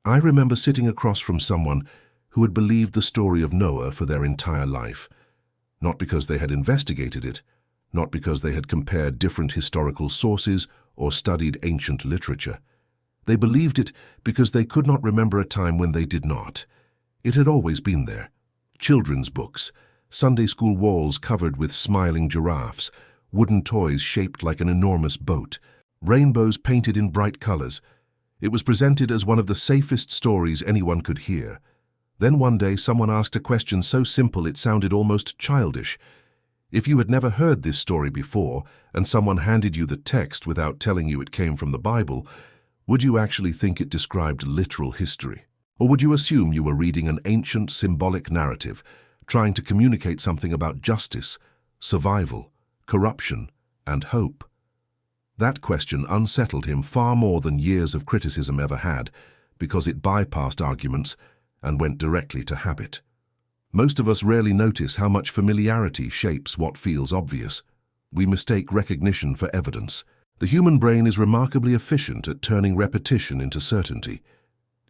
I remember sitting across from someone who had believed the story of Noah for their entire life, not because they had investigated it, not because they had compared different historical sources or studied ancient literature. They believed it because they could not remember a time when they did not. It had always been there. Children's books, Sunday school walls covered with smiling giraffes, wooden toys shaped like an enormous boat, rainbows painted in bright colors. It was presented as one of the safest stories anyone could hear. Then one day someone asked a question so simple it sounded almost childish. If you had never heard this story before, and someone handed you the text without telling you it came from the Bible, would you actually think it described literal history? Or would you assume you were reading an ancient symbolic narrative, trying to communicate something about justice, survival, corruption, and hope? That question unsettled him far more than years of criticism ever had, because it bypassed arguments and went directly to habit. Most of us rarely notice how much familiarity shapes what feels obvious. We mistake recognition for evidence. The human brain is remarkably efficient at turning repetition into certainty.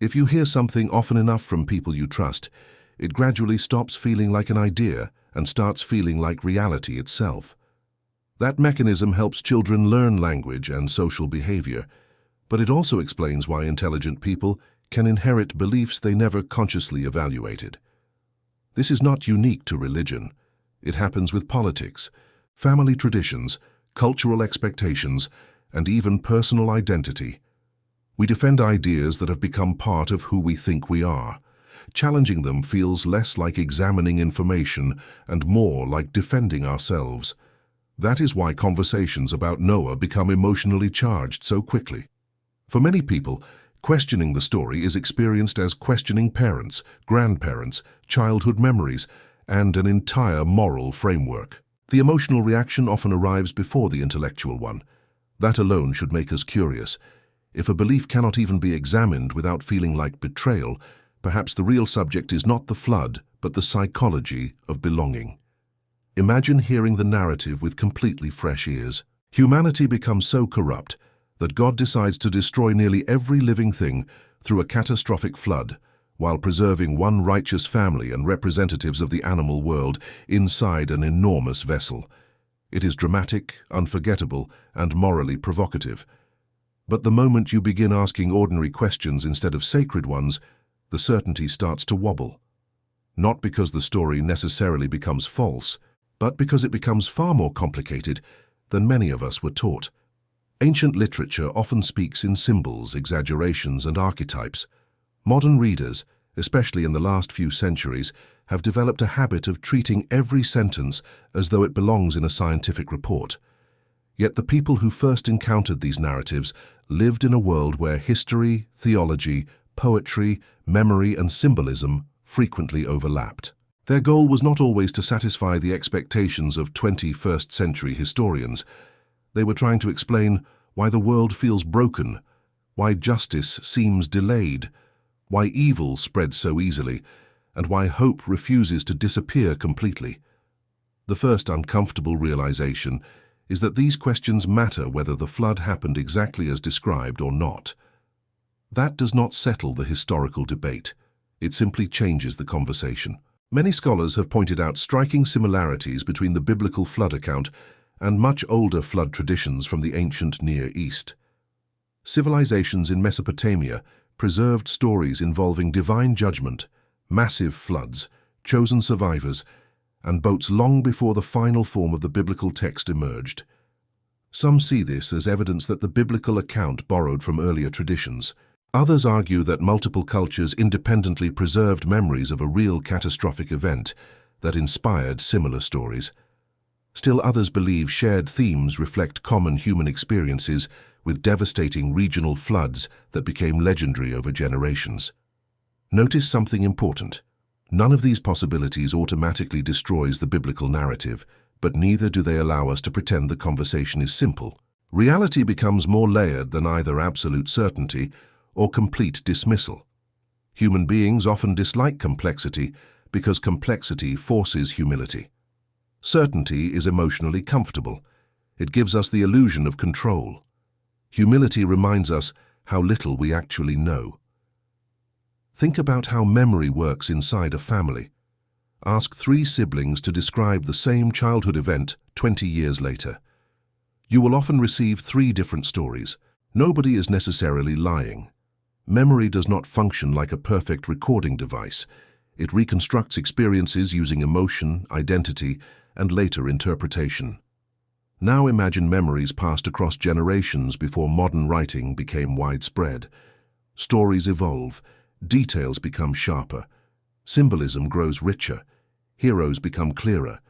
If you hear something often enough from people you trust, it gradually stops feeling like an idea and starts feeling like reality itself. That mechanism helps children learn language and social behavior, but it also explains why intelligent people can inherit beliefs they never consciously evaluated. This is not unique to religion. It happens with politics, family traditions, cultural expectations, and even personal identity. We defend ideas that have become part of who we think we are. Challenging them feels less like examining information and more like defending ourselves. That is why conversations about Noah become emotionally charged so quickly. For many people, questioning the story is experienced as questioning parents, grandparents, childhood memories, and an entire moral framework. The emotional reaction often arrives before the intellectual one. That alone should make us curious. If a belief cannot even be examined without feeling like betrayal, perhaps the real subject is not the flood, but the psychology of belonging. Imagine hearing the narrative with completely fresh ears. Humanity becomes so corrupt that God decides to destroy nearly every living thing through a catastrophic flood, while preserving one righteous family and representatives of the animal world inside an enormous vessel. It is dramatic, unforgettable, and morally provocative. But the moment you begin asking ordinary questions instead of sacred ones, the certainty starts to wobble. Not because the story necessarily becomes false, but because it becomes far more complicated than many of us were taught. Ancient literature often speaks in symbols, exaggerations, and archetypes. Modern readers, especially in the last few centuries, have developed a habit of treating every sentence as though it belongs in a scientific report. Yet the people who first encountered these narratives lived in a world where history, theology, poetry, memory, and symbolism frequently overlapped. Their goal was not always to satisfy the expectations of 21st century historians. They were trying to explain why the world feels broken, why justice seems delayed, why evil spreads so easily, and why hope refuses to disappear completely. The first uncomfortable realization is that these questions matter whether the flood happened exactly as described or not. That does not settle the historical debate. It simply changes the conversation. Many scholars have pointed out striking similarities between the biblical flood account and much older flood traditions from the ancient Near East. Civilizations in Mesopotamia preserved stories involving divine judgment, massive floods, chosen survivors, and boats long before the final form of the biblical text emerged. Some see this as evidence that the biblical account borrowed from earlier traditions. Others argue that multiple cultures independently preserved memories of a real catastrophic event that inspired similar stories. Still others believe shared themes reflect common human experiences with devastating regional floods that became legendary over generations. Notice something important. None of these possibilities automatically destroys the biblical narrative, but neither do they allow us to pretend the conversation is simple. Reality becomes more layered than either absolute certainty or complete dismissal. Human beings often dislike complexity because complexity forces humility. Certainty is emotionally comfortable. It gives us the illusion of control. Humility reminds us how little we actually know. Think about how memory works inside a family. Ask 3 siblings to describe the same childhood event 20 years later. You will often receive 3 different stories. Nobody is necessarily lying. Memory does not function like a perfect recording device. It reconstructs experiences using emotion, identity, and later interpretation. Now imagine memories passed across generations before modern writing became widespread. Stories evolve, details become sharper, symbolism grows richer, heroes become clearer,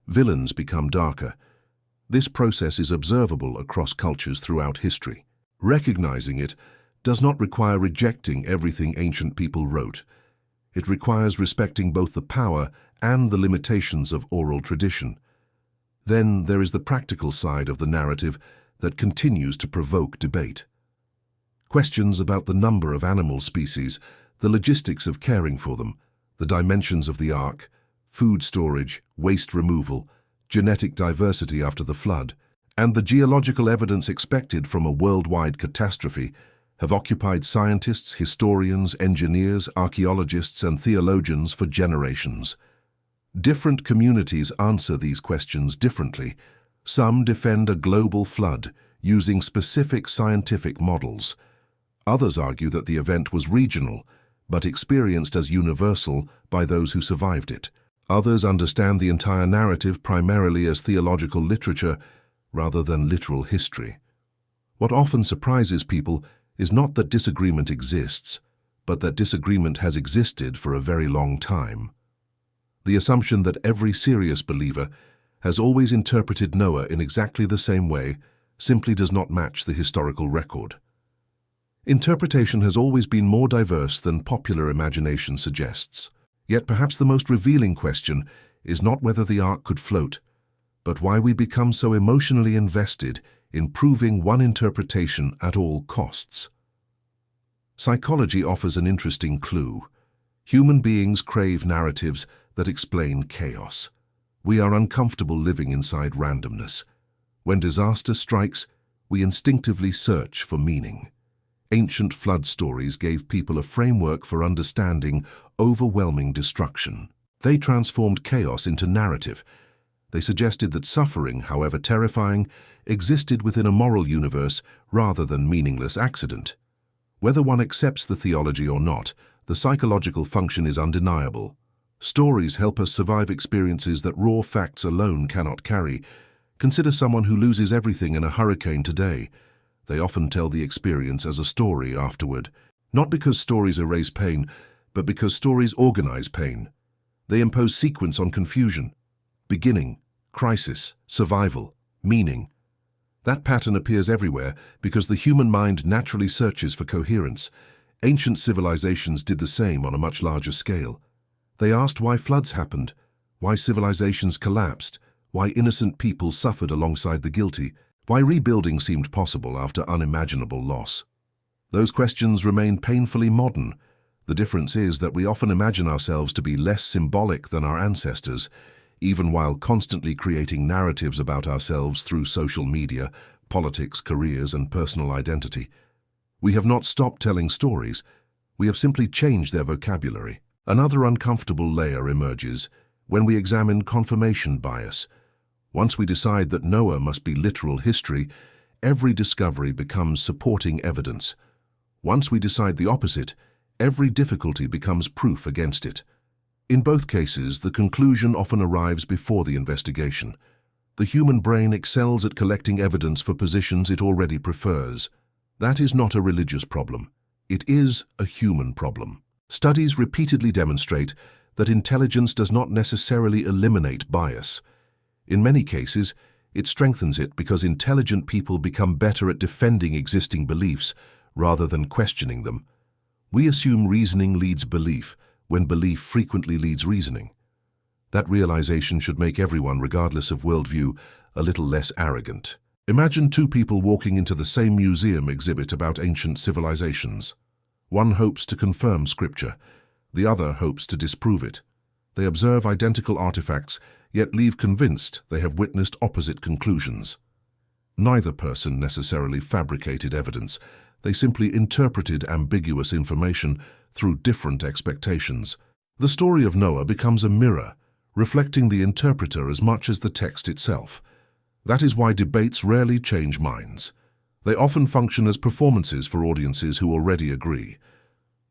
villains become darker. This process is observable across cultures throughout history. Recognizing it does not require rejecting everything ancient people wrote. It requires respecting both the power and the limitations of oral tradition. Then there is the practical side of the narrative that continues to provoke debate. Questions about the number of animal species, the logistics of caring for them, the dimensions of the ark, food storage, waste removal, genetic diversity after the flood, and the geological evidence expected from a worldwide catastrophe have occupied scientists, historians, engineers, archaeologists, and theologians for generations. Different communities answer these questions differently. Some defend a global flood using specific scientific models. Others argue that the event was regional, but experienced as universal by those who survived it. Others understand the entire narrative primarily as theological literature rather than literal history. What often surprises people is not that disagreement exists, but that disagreement has existed for a very long time. The assumption that every serious believer has always interpreted Noah in exactly the same way simply does not match the historical record. Interpretation has always been more diverse than popular imagination suggests. Yet perhaps the most revealing question is not whether the ark could float, but why we become so emotionally invested in proving one interpretation at all costs. Psychology offers an interesting clue. Human beings crave narratives that explain chaos. We are uncomfortable living inside randomness. When disaster strikes, we instinctively search for meaning. Ancient flood stories gave people a framework for understanding overwhelming destruction. They transformed chaos into narrative. They suggested that suffering, however terrifying, existed within a moral universe rather than meaningless accident. Whether one accepts the theology or not, the psychological function is undeniable. Stories help us survive experiences that raw facts alone cannot carry. Consider someone who loses everything in a hurricane today. They often tell the experience as a story afterward, not because stories erase pain, but because stories organize pain. They impose sequence on confusion: beginning, crisis, survival, meaning. That pattern appears everywhere because the human mind naturally searches for coherence. Ancient civilizations did the same on a much larger scale. They asked why floods happened, why civilizations collapsed, why innocent people suffered alongside the guilty, why rebuilding seemed possible after unimaginable loss. Those questions remain painfully modern. The difference is that we often imagine ourselves to be less symbolic than our ancestors, even while constantly creating narratives about ourselves through social media, politics, careers, and personal identity. We have not stopped telling stories. We have simply changed their vocabulary. Another uncomfortable layer emerges when we examine confirmation bias. Once we decide that Noah must be literal history, every discovery becomes supporting evidence. Once we decide the opposite, every difficulty becomes proof against it. In both cases, the conclusion often arrives before the investigation. The human brain excels at collecting evidence for positions it already prefers. That is not a religious problem. It is a human problem. Studies repeatedly demonstrate that intelligence does not necessarily eliminate bias. In many cases, it strengthens it because intelligent people become better at defending existing beliefs rather than questioning them. We assume reasoning leads belief, when belief frequently leads reasoning. That realization should make everyone, regardless of worldview, a little less arrogant. Imagine 2 people walking into the same museum exhibit about ancient civilizations. One hopes to confirm scripture, the other hopes to disprove it. They observe identical artifacts, yet leave convinced they have witnessed opposite conclusions. Neither person necessarily fabricated evidence. They simply interpreted ambiguous information through different expectations. The story of Noah becomes a mirror, reflecting the interpreter as much as the text itself. That is why debates rarely change minds. They often function as performances for audiences who already agree.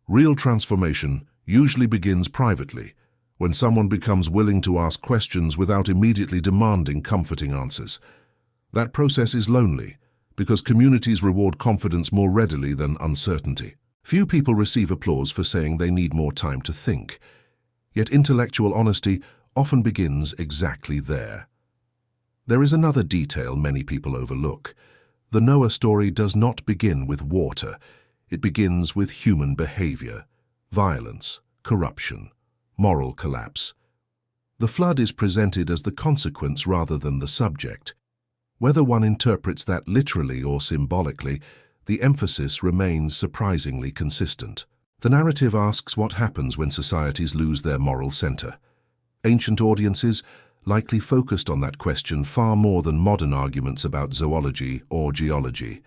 Real transformation usually begins privately, when someone becomes willing to ask questions without immediately demanding comforting answers. That process is lonely, because communities reward confidence more readily than uncertainty. Few people receive applause for saying they need more time to think. Yet intellectual honesty often begins exactly there. There is another detail many people overlook. The Noah story does not begin with water. It begins with human behavior, violence, corruption, moral collapse. The flood is presented as the consequence rather than the subject. Whether one interprets that literally or symbolically, the emphasis remains surprisingly consistent. The narrative asks what happens when societies lose their moral center. Ancient audiences likely focused on that question far more than modern arguments about zoology or geology.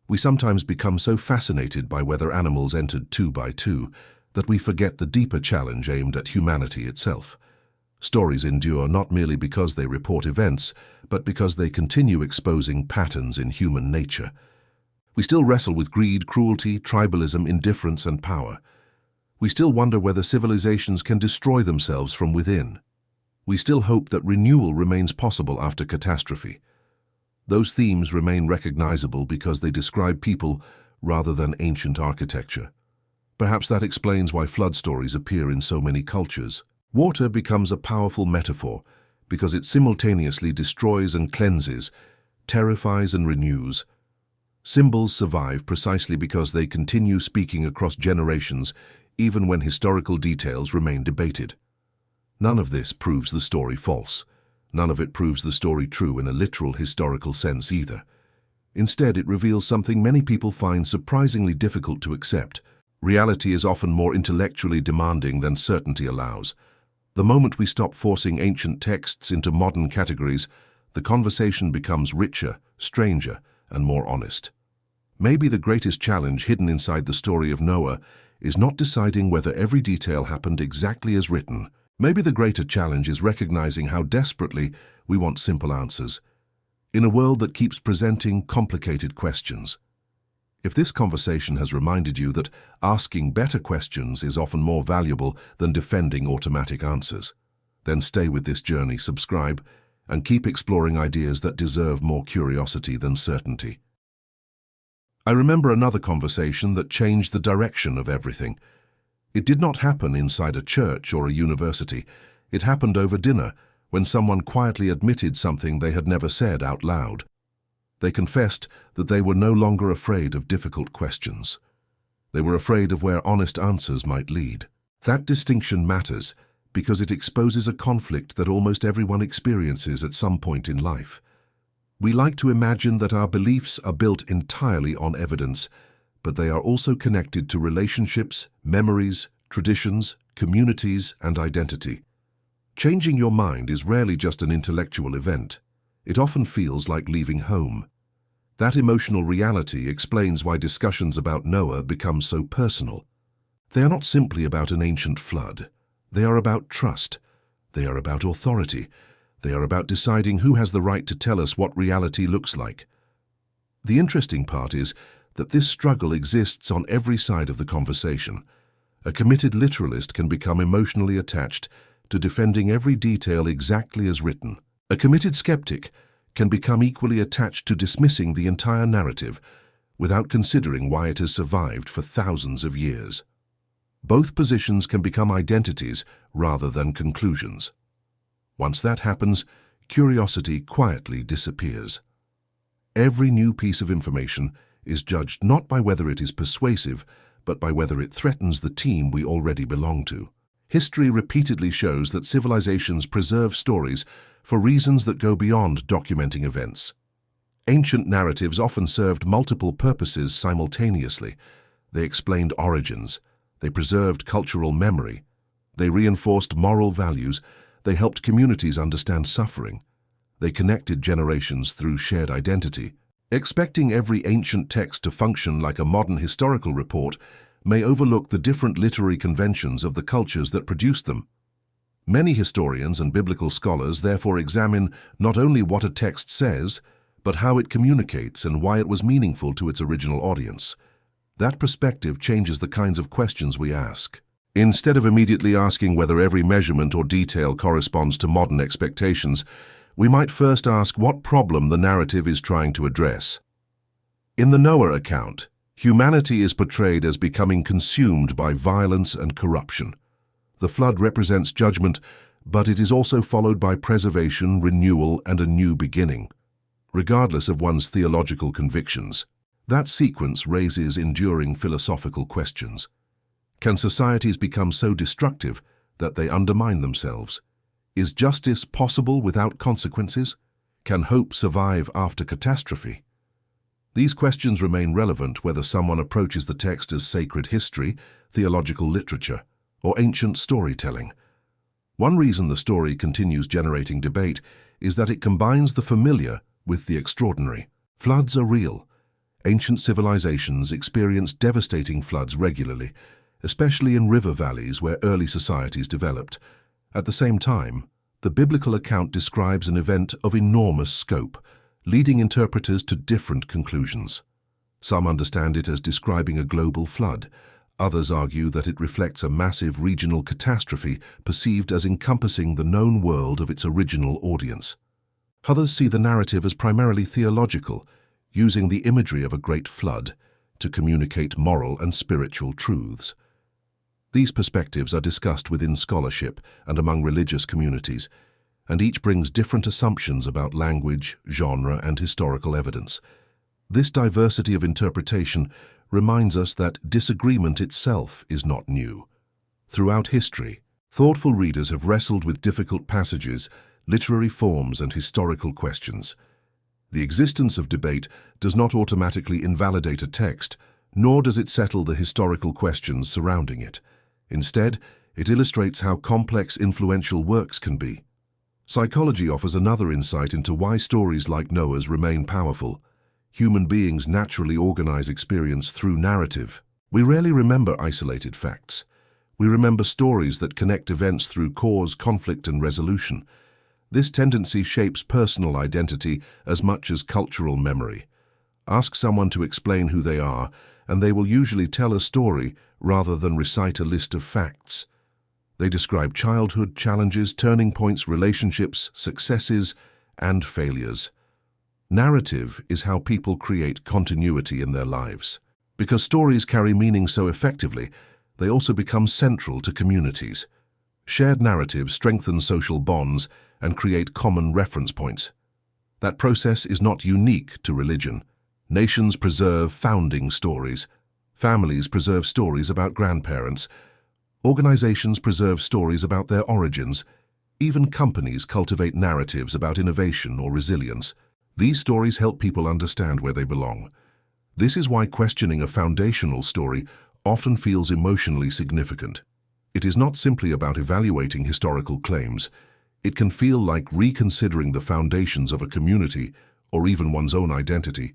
We sometimes become so fascinated by whether animals entered 2 by 2 that we forget the deeper challenge aimed at humanity itself. Stories endure not merely because they report events, but because they continue exposing patterns in human nature. We still wrestle with greed, cruelty, tribalism, indifference, and power. We still wonder whether civilizations can destroy themselves from within. We still hope that renewal remains possible after catastrophe. Those themes remain recognizable because they describe people rather than ancient architecture. Perhaps that explains why flood stories appear in so many cultures. Water becomes a powerful metaphor because it simultaneously destroys and cleanses, terrifies and renews. Symbols survive precisely because they continue speaking across generations, even when historical details remain debated. None of this proves the story false. None of it proves the story true in a literal historical sense either. Instead, it reveals something many people find surprisingly difficult to accept. Reality is often more intellectually demanding than certainty allows. The moment we stop forcing ancient texts into modern categories, the conversation becomes richer, stranger, and more honest. Maybe the greatest challenge hidden inside the story of Noah is not deciding whether every detail happened exactly as written. Maybe the greater challenge is recognizing how desperately we want simple answers, in a world that keeps presenting complicated questions. If this conversation has reminded you that asking better questions is often more valuable than defending automatic answers, then stay with this journey, subscribe, and keep exploring ideas that deserve more curiosity than certainty. I remember another conversation that changed the direction of everything. It did not happen inside a church or a university. It happened over dinner, when someone quietly admitted something they had never said out loud. They confessed that they were no longer afraid of difficult questions. They were afraid of where honest answers might lead. That distinction matters because it exposes a conflict that almost everyone experiences at some point in life. We like to imagine that our beliefs are built entirely on evidence, but they are also connected to relationships, memories, traditions, communities, and identity. Changing your mind is rarely just an intellectual event. It often feels like leaving home. That emotional reality explains why discussions about Noah become so personal. They are not simply about an ancient flood. They are about trust. They are about authority. They are about deciding who has the right to tell us what reality looks like. The interesting part is that this struggle exists on every side of the conversation. A committed literalist can become emotionally attached to defending every detail exactly as written. A committed skeptic can become equally attached to dismissing the entire narrative without considering why it has survived for thousands of years. Both positions can become identities rather than conclusions. Once that happens, curiosity quietly disappears. Every new piece of information is judged not by whether it is persuasive, but by whether it threatens the team we already belong to. History repeatedly shows that civilizations preserve stories for reasons that go beyond documenting events. Ancient narratives often served multiple purposes simultaneously. They explained origins. They preserved cultural memory. They reinforced moral values. They helped communities understand suffering. They connected generations through shared identity. Expecting every ancient text to function like a modern historical report may overlook the different literary conventions of the cultures that produced them. Many historians and biblical scholars therefore examine not only what a text says, but how it communicates and why it was meaningful to its original audience. That perspective changes the kinds of questions we ask. Instead of immediately asking whether every measurement or detail corresponds to modern expectations, we might first ask what problem the narrative is trying to address. In the Noah account, humanity is portrayed as becoming consumed by violence and corruption. The flood represents judgment, but it is also followed by preservation, renewal, and a new beginning. Regardless of one's theological convictions, that sequence raises enduring philosophical questions. Can societies become so destructive that they undermine themselves? Is justice possible without consequences? Can hope survive after catastrophe? These questions remain relevant whether someone approaches the text as sacred history, theological literature, or ancient storytelling. One reason the story continues generating debate is that it combines the familiar with the extraordinary. Floods are real. Ancient civilizations experienced devastating floods regularly, especially in river valleys where early societies developed. At the same time, the biblical account describes an event of enormous scope, leading interpreters to different conclusions. Some understand it as describing a global flood. Others argue that it reflects a massive regional catastrophe perceived as encompassing the known world of its original audience. Others see the narrative as primarily theological, using the imagery of a great flood to communicate moral and spiritual truths. These perspectives are discussed within scholarship and among religious communities, and each brings different assumptions about language, genre, and historical evidence. This diversity of interpretation reminds us that disagreement itself is not new. Throughout history, thoughtful readers have wrestled with difficult passages, literary forms, and historical questions. The existence of debate does not automatically invalidate a text, nor does it settle the historical questions surrounding it. Instead, it illustrates how complex influential works can be. Psychology offers another insight into why stories like Noah's remain powerful. Human beings naturally organize experience through narrative. We rarely remember isolated facts. We remember stories that connect events through cause, conflict, and resolution. This tendency shapes personal identity as much as cultural memory. Ask someone to explain who they are, and they will usually tell a story rather than recite a list of facts. They describe childhood challenges, turning points, relationships, successes, and failures. Narrative is how people create continuity in their lives. Because stories carry meaning so effectively, they also become central to communities. Shared narratives strengthen social bonds and create common reference points. That process is not unique to religion. Nations preserve founding stories. Families preserve stories about grandparents. Organizations preserve stories about their origins. Even companies cultivate narratives about innovation or resilience. These stories help people understand where they belong. This is why questioning a foundational story often feels emotionally significant. It is not simply about evaluating historical claims. It can feel like reconsidering the foundations of a community or even one's own identity.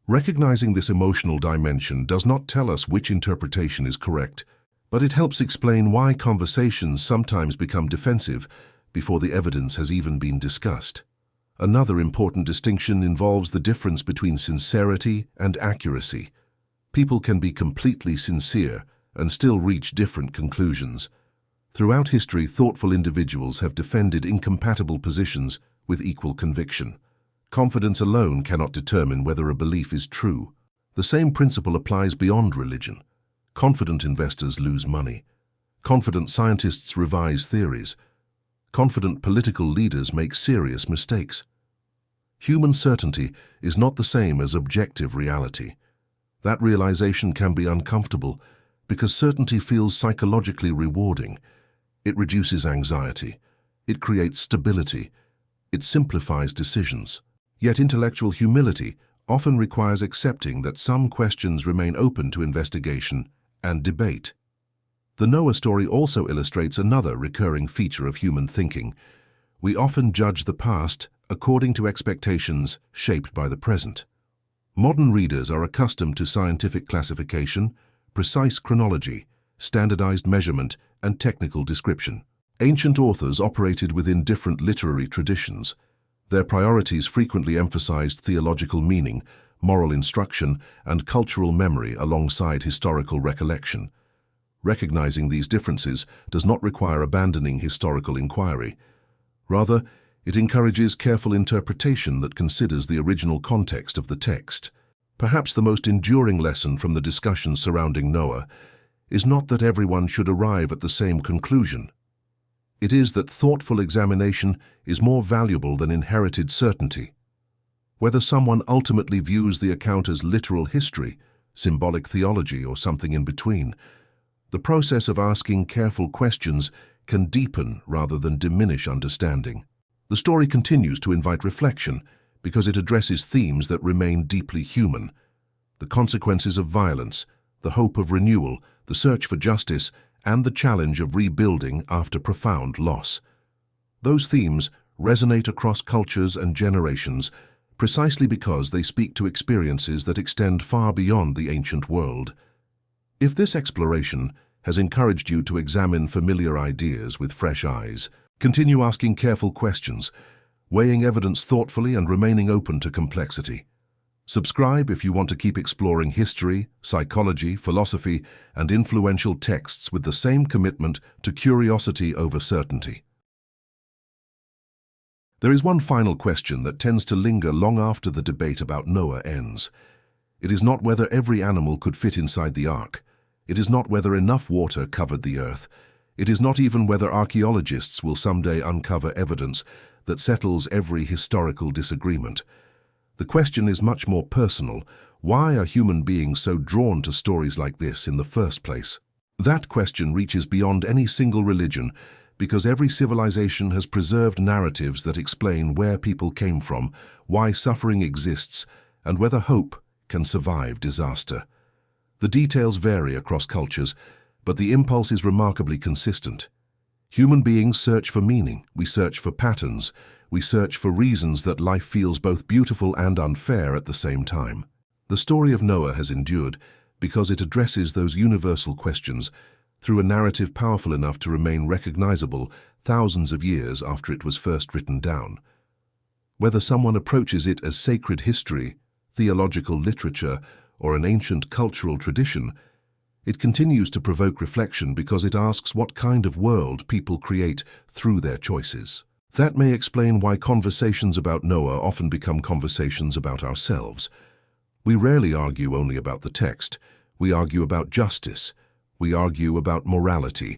Recognizing this emotional dimension does not tell us which interpretation is correct, but it helps explain why conversations sometimes become defensive before the evidence has even been discussed. Another important distinction involves the difference between sincerity and accuracy. People can be completely sincere and still reach different conclusions. Throughout history, thoughtful individuals have defended incompatible positions with equal conviction. Confidence alone cannot determine whether a belief is true. The same principle applies beyond religion. Confident investors lose money. Confident scientists revise theories. Confident political leaders make serious mistakes. Human certainty is not the same as objective reality. That realization can be uncomfortable because certainty feels psychologically rewarding. It reduces anxiety. It creates stability. It simplifies decisions. Yet intellectual humility often requires accepting that some questions remain open to investigation and debate. The Noah story also illustrates another recurring feature of human thinking. We often judge the past according to expectations shaped by the present. Modern readers are accustomed to scientific classification, precise chronology, standardized measurement, and technical description. Ancient authors operated within different literary traditions. Their priorities frequently emphasized theological meaning, moral instruction, and cultural memory alongside historical recollection. Recognizing these differences does not require abandoning historical inquiry. Rather, it encourages careful interpretation that considers the original context of the text. Perhaps the most enduring lesson from the discussions surrounding Noah is not that everyone should arrive at the same conclusion. It is that thoughtful examination is more valuable than inherited certainty. Whether someone ultimately views the account as literal history, symbolic theology, or something in between, the process of asking careful questions can deepen rather than diminish understanding. The story continues to invite reflection because it addresses themes that remain deeply human: the consequences of violence, the hope of renewal, the search for justice, and the challenge of rebuilding after profound loss. Those themes resonate across cultures and generations precisely because they speak to experiences that extend far beyond the ancient world. If this exploration has encouraged you to examine familiar ideas with fresh eyes, continue asking careful questions, weighing evidence thoughtfully and remaining open to complexity. Subscribe if you want to keep exploring history, psychology, philosophy, and influential texts with the same commitment to curiosity over certainty. There is one final question that tends to linger long after the debate about Noah ends. It is not whether every animal could fit inside the ark. It is not whether enough water covered the earth. It is not even whether archaeologists will someday uncover evidence that settles every historical disagreement. The question is much more personal. Why are human beings so drawn to stories like this in the first place? That question reaches beyond any single religion because every civilization has preserved narratives that explain where people came from, why suffering exists, and whether hope can survive disaster. The details vary across cultures, but the impulse is remarkably consistent. Human beings search for meaning, we search for patterns, we search for reasons that life feels both beautiful and unfair at the same time. The story of Noah has endured because it addresses those universal questions through a narrative powerful enough to remain recognizable thousands of years after it was first written down. Whether someone approaches it as sacred history, theological literature, or an ancient cultural tradition, it continues to provoke reflection because it asks what kind of world people create through their choices. That may explain why conversations about Noah often become conversations about ourselves. We rarely argue only about the text. We argue about justice. We argue about morality.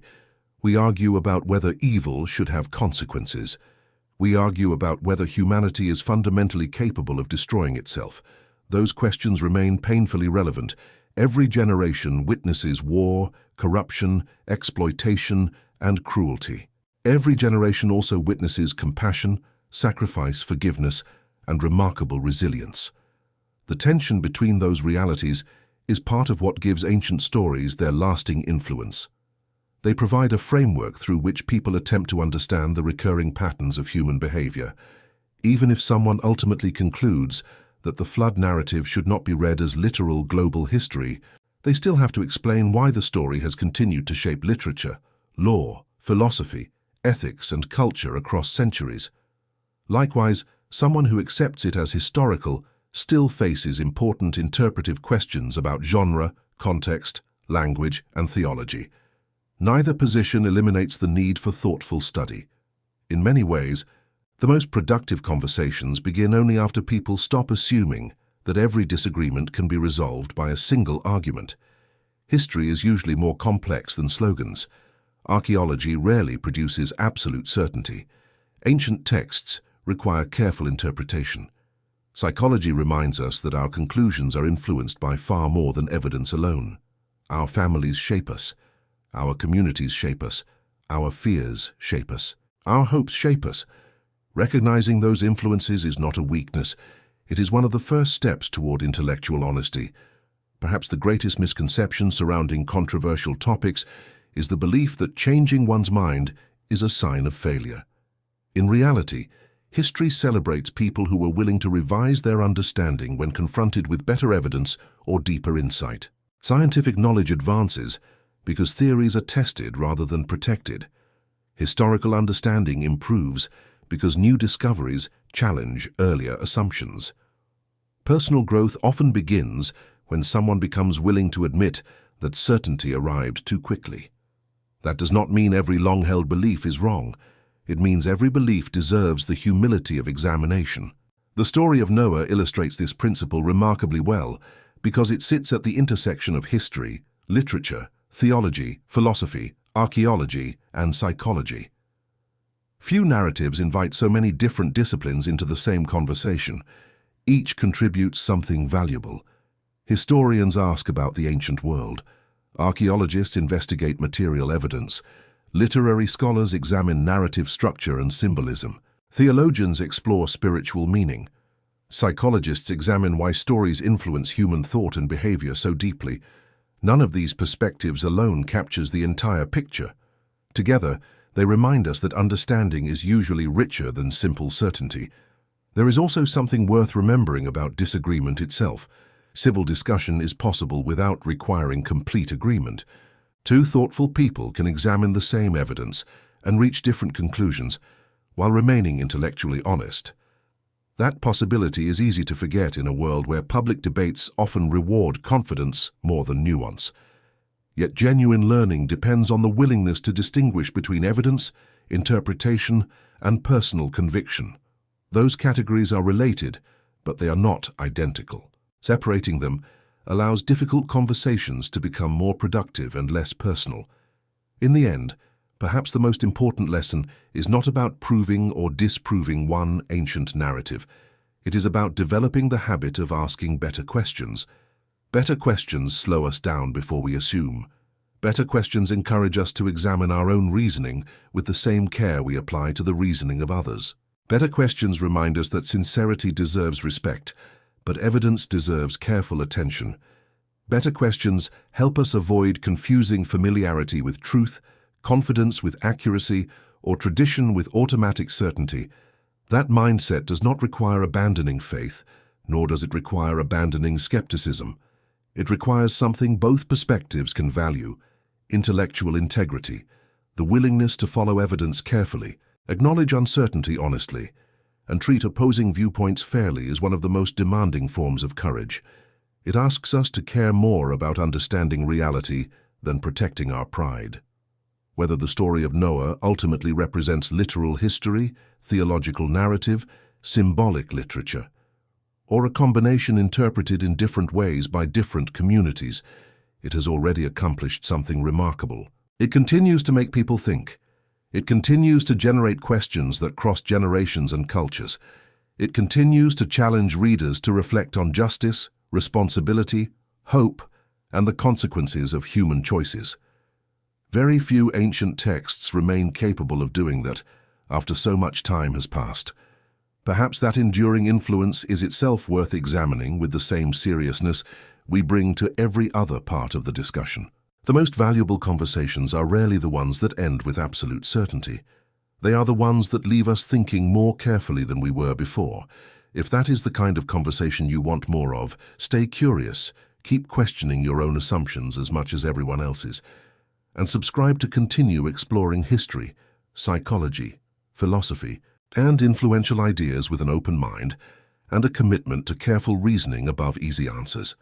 We argue about whether evil should have consequences. We argue about whether humanity is fundamentally capable of destroying itself. Those questions remain painfully relevant. Every generation witnesses war, corruption, exploitation, and cruelty. Every generation also witnesses compassion, sacrifice, forgiveness, and remarkable resilience. The tension between those realities is part of what gives ancient stories their lasting influence. They provide a framework through which people attempt to understand the recurring patterns of human behavior. Even if someone ultimately concludes that the flood narrative should not be read as literal global history, they still have to explain why the story has continued to shape literature, law, philosophy, ethics, and culture across centuries. Likewise, someone who accepts it as historical still faces important interpretive questions about genre, context, language, and theology. Neither position eliminates the need for thoughtful study. In many ways, the most productive conversations begin only after people stop assuming that every disagreement can be resolved by a single argument. History is usually more complex than slogans. Archaeology rarely produces absolute certainty. Ancient texts require careful interpretation. Psychology reminds us that our conclusions are influenced by far more than evidence alone. Our families shape us. Our communities shape us. Our fears shape us. Our hopes shape us. Recognizing those influences is not a weakness. It is one of the first steps toward intellectual honesty. Perhaps the greatest misconception surrounding controversial topics is the belief that changing one's mind is a sign of failure. In reality, history celebrates people who were willing to revise their understanding when confronted with better evidence or deeper insight. Scientific knowledge advances because theories are tested rather than protected. Historical understanding improves because new discoveries challenge earlier assumptions. Personal growth often begins when someone becomes willing to admit that certainty arrived too quickly. That does not mean every long-held belief is wrong. It means every belief deserves the humility of examination. The story of Noah illustrates this principle remarkably well because it sits at the intersection of history, literature, theology, philosophy, archaeology, and psychology. Few narratives invite so many different disciplines into the same conversation. Each contributes something valuable. Historians ask about the ancient world. Archaeologists investigate material evidence. Literary scholars examine narrative structure and symbolism. Theologians explore spiritual meaning. Psychologists examine why stories influence human thought and behavior so deeply. None of these perspectives alone captures the entire picture. Together, they remind us that understanding is usually richer than simple certainty. There is also something worth remembering about disagreement itself. Civil discussion is possible without requiring complete agreement. Two thoughtful people can examine the same evidence and reach different conclusions while remaining intellectually honest. That possibility is easy to forget in a world where public debates often reward confidence more than nuance. Yet genuine learning depends on the willingness to distinguish between evidence, interpretation, and personal conviction. Those categories are related, but they are not identical. Separating them allows difficult conversations to become more productive and less personal. In the end, perhaps the most important lesson is not about proving or disproving one ancient narrative. It is about developing the habit of asking better questions. Better questions slow us down before we assume. Better questions encourage us to examine our own reasoning with the same care we apply to the reasoning of others. Better questions remind us that sincerity deserves respect, but evidence deserves careful attention. Better questions help us avoid confusing familiarity with truth, confidence with accuracy, or tradition with automatic certainty. That mindset does not require abandoning faith, nor does it require abandoning skepticism. It requires something both perspectives can value: intellectual integrity, the willingness to follow evidence carefully, acknowledge uncertainty honestly, and treat opposing viewpoints fairly is one of the most demanding forms of courage. It asks us to care more about understanding reality than protecting our pride. Whether the story of Noah ultimately represents literal history, theological narrative, symbolic literature, or a combination interpreted in different ways by different communities, it has already accomplished something remarkable. It continues to make people think. It continues to generate questions that cross generations and cultures. It continues to challenge readers to reflect on justice, responsibility, hope, and the consequences of human choices. Very few ancient texts remain capable of doing that after so much time has passed. Perhaps that enduring influence is itself worth examining with the same seriousness we bring to every other part of the discussion. The most valuable conversations are rarely the ones that end with absolute certainty. They are the ones that leave us thinking more carefully than we were before. If that is the kind of conversation you want more of, stay curious, keep questioning your own assumptions as much as everyone else's, and subscribe to continue exploring history, psychology, philosophy, and influential ideas with an open mind and a commitment to careful reasoning above easy answers.